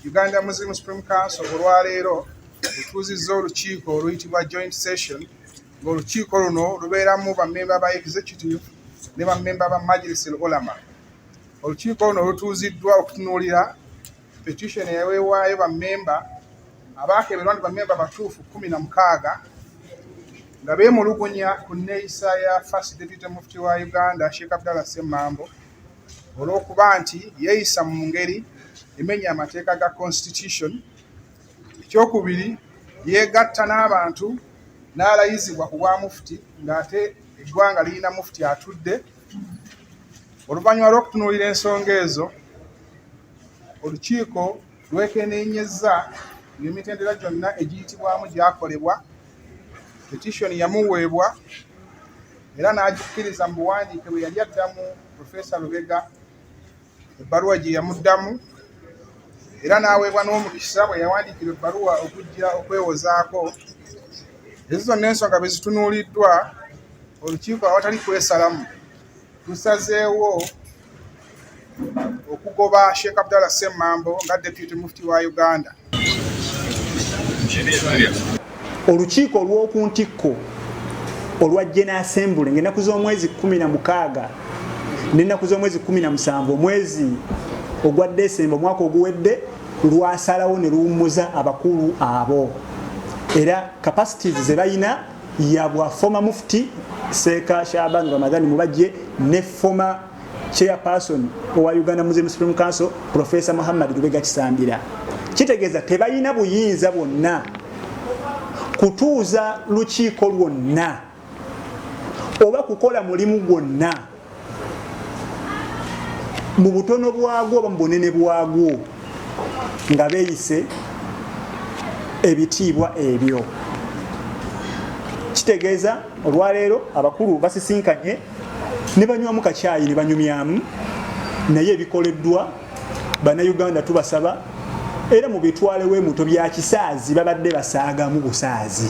Uganda Muslim Supreme Council olwaleero lutuuzizza olukiiko oluyitibwa joint session ng'olukiiko luno lubeeramu bammemba ba executive ne bammemba ba Majlis al-Ulama. Olukiiko luno lutuuziddwa okutunuulira petition eyaweebwayo bammemba abaakeberwa nti bammemba batuufu 16 nga beemulugunya ku nneeyisa ya First Deputy Mufti wa Uganda Sheik Ssemambo olw'okuba nti yeeyisa mu ngeri emenya amateeka ga constitution. Ekyokubiri, yeegatta n'abantu n'alayizibwa ku bwa mufti ng'ate eggwanga lirina mufti atudde. Oluvannyuma lw'okutunuulira ensonga ezo, olukiiko lwekenneenyezza ng'emitendera gyonna egiyitibwamu gyakolebwa, petition yamuweebwa era n'agikkiriza mu buwandiike bwe yali addamu Professor Lubega ebbaluwa gye yamuddamu, era n'aweebwa n'omukisa bwe yawandiikira ebbaluwa okujja okwewozaako. Ezo zonna ensonga bwe zitunuuliddwa, olukiiko awatali kwesalamu lusazeewo okugoba Sheik Ssemambo nga Deputy Mufti wa Uganda. Olukiiko olw'oku ntikko olwa General Assembly ng'ennaku z'omwezi 16 n'ennaku z'omwezi 17 omwezi ogwa Desemba omwaka oguwedde lwasalawo ne luwummuza abakulu abo, era capacities ze balina ya bwa former Mufti Sheik Mubajje ne former chairperson owa Uganda Muslim Supreme Council Professor Muhammad Lubega Kisambira. Kitegeeza tebalina buyinza bwonna kutuuza lukiiko lwonna oba kukola mulimu gwonna mu butono bwagwo oba mu bunene bwagwo nga beeyise ebitiibwa ebyo. Kitegeeza olwaleero abakulu basisinkanye ne banywamu kacaayi ne banyumyamu, naye ebikoleddwa bannayuganda tubasaba era mu bitwalewo emuto bya kisaazi babadde basaagamu busaazi.